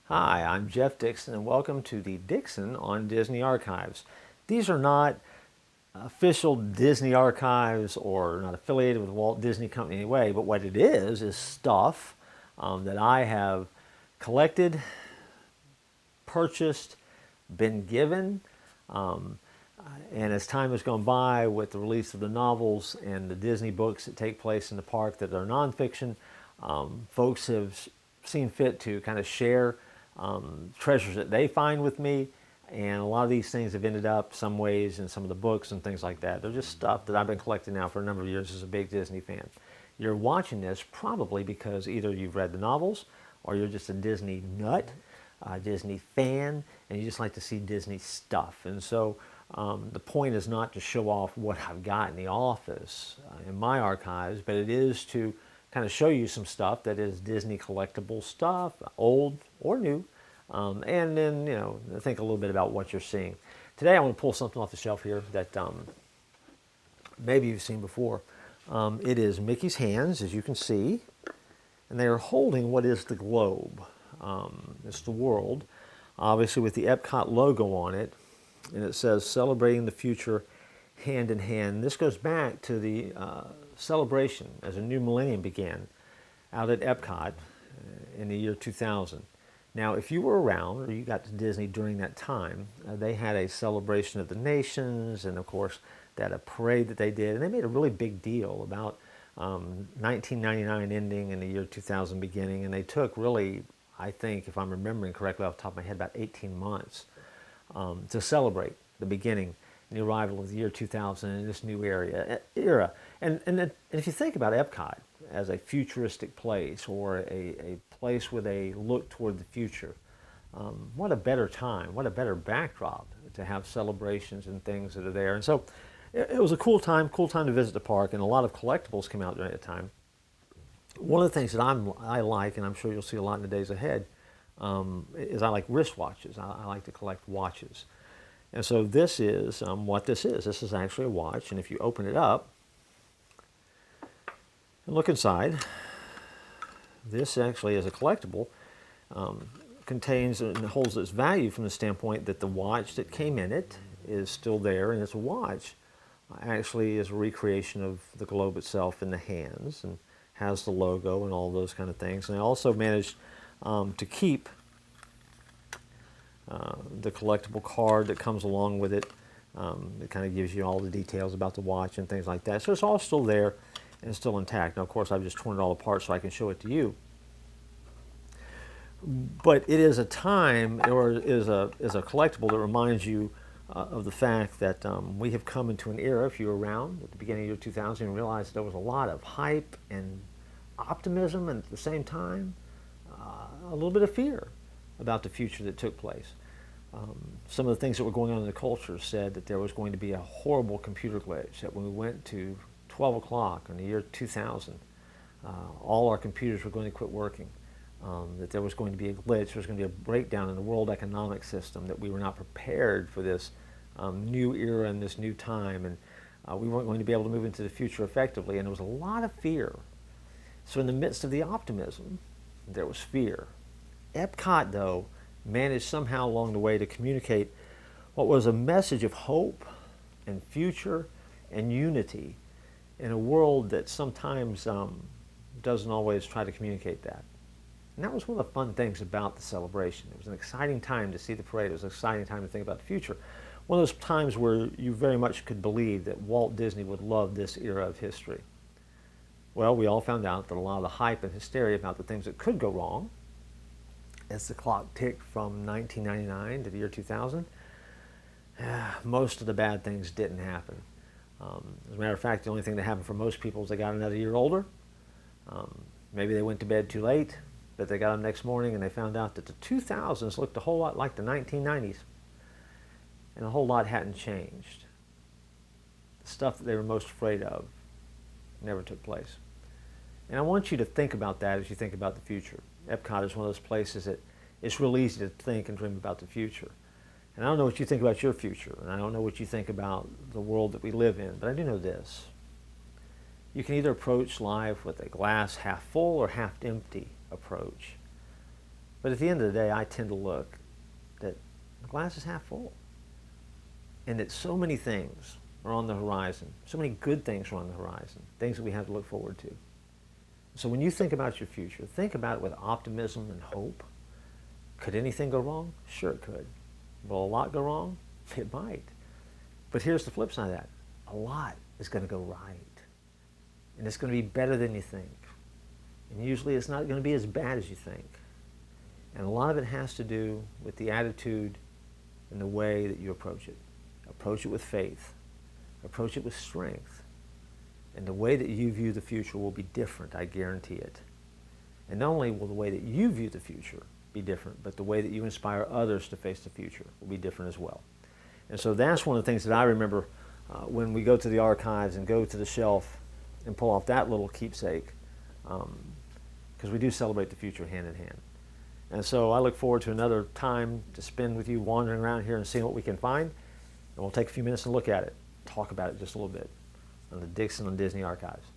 Hi, I'm Jeff Dixon, and welcome to the Dixon on Disney Archives. These are not official Disney archives or not affiliated with Walt Disney Company in any way, but what it is stuff that I have collected, purchased, been given, um, and as time has gone by with the release of the novels and the Disney books that take place in the park that are nonfiction, folks have seen fit to kind of share treasures that they find with me. And a lot of these things have ended up some ways in some of the books and things like that. They're just stuff that I've been collecting now for a number of years as a big Disney fan. You're watching this probably because either you've read the novels or you're just a Disney nut, a Disney fan, and you just like to see Disney stuff. And so the point is not to show off what I've got in the office, in my archives, but it is to kind of show you some stuff that is Disney collectible stuff, old or new, and then, think a little bit about what you're seeing. Today I want to pull something off the shelf here that maybe you've seen before. It is Mickey's hands, as you can see, and they are holding what is the globe. It's the world, obviously with the Epcot logo on it, and it says celebrating the future hand in hand. This goes back to the celebration as a new millennium began out at Epcot in the year 2000. Now, if you were around or you got to Disney during that time, they had a celebration of the nations, and of course, they had a parade that they did, and they made a really big deal about 1999 ending and the year 2000 beginning, and they took really, I think, if I'm remembering correctly off the top of my head, about 18 months to celebrate the beginning and the arrival of the year 2000 in this new era. And if you think about Epcot as a futuristic place or a place with a look toward the future, what a better time, what a better backdrop to have celebrations and things that are there. And so it was a cool time to visit the park, and a lot of collectibles came out during that time. One of the things that I like, and I'm sure you'll see a lot in the days ahead, is I like wristwatches. I like to collect watches. And so this is what this is. This is actually a watch, and if you open it up and look inside, this actually is a collectible. Contains and holds its value from the standpoint that the watch that came in it is still there, and it's a watch. Actually is a recreation of the globe itself in the hands, and has the logo and all those kind of things. And I also managed to keep the collectible card that comes along with it. It kind of gives you all the details about the watch and things like that. So it's all still there and still intact. Now, of course, I've just torn it all apart so I can show it to you. But it is a time, or is a collectible that reminds you of the fact that we have come into an era, if you were around at the beginning of year 2000, and realized there was a lot of hype and optimism, and at the same time, a little bit of fear about the future that took place. Some of the things that were going on in the culture said that there was going to be a horrible computer glitch, that when we went to 12 o'clock in the year 2000, all our computers were going to quit working. That there was going to be a glitch, there was going to be a breakdown in the world economic system, that we were not prepared for this new era and this new time, and we weren't going to be able to move into the future effectively, and there was a lot of fear. So in the midst of the optimism, there was fear. Epcot, though, managed somehow along the way to communicate what was a message of hope and future and unity in a world that sometimes doesn't always try to communicate that. And that was one of the fun things about the celebration. It was an exciting time to see the parade. It was an exciting time to think about the future. One of those times where you very much could believe that Walt Disney would love this era of history. Well, we all found out that a lot of the hype and hysteria about the things that could go wrong as the clock ticked from 1999 to the year 2000, most of the bad things didn't happen. As a matter of fact, the only thing that happened for most people is they got another year older. Maybe they went to bed too late, but they got up next morning and they found out that the 2000s looked a whole lot like the 1990s. And a whole lot hadn't changed. The stuff that they were most afraid of never took place. And I want you to think about that as you think about the future. Epcot is one of those places that it's real easy to think and dream about the future. And I don't know what you think about your future, and I don't know what you think about the world that we live in, but I do know this. You can either approach life with a glass half full or half empty approach. But at the end of the day, I tend to look that the glass is half full, and that so many things are on the horizon. So many good things are on the horizon, things that we have to look forward to. So when you think about your future, think about it with optimism and hope. Could anything go wrong? Sure it could. Will a lot go wrong? It might. But here's the flip side of that. A lot is going to go right. And it's going to be better than you think. And usually it's not going to be as bad as you think. And a lot of it has to do with the attitude and the way that you approach it. Approach it with faith. Approach it with strength. And the way that you view the future will be different, I guarantee it. And not only will the way that you view the future be different, but the way that you inspire others to face the future will be different as well. And so that's one of the things that I remember when we go to the archives and go to the shelf and pull off that little keepsake, because we do celebrate the future hand in hand. And so I look forward to another time to spend with you wandering around here and seeing what we can find. And we'll take a few minutes and look at it, talk about it just a little bit on the Dixon and Disney Archives.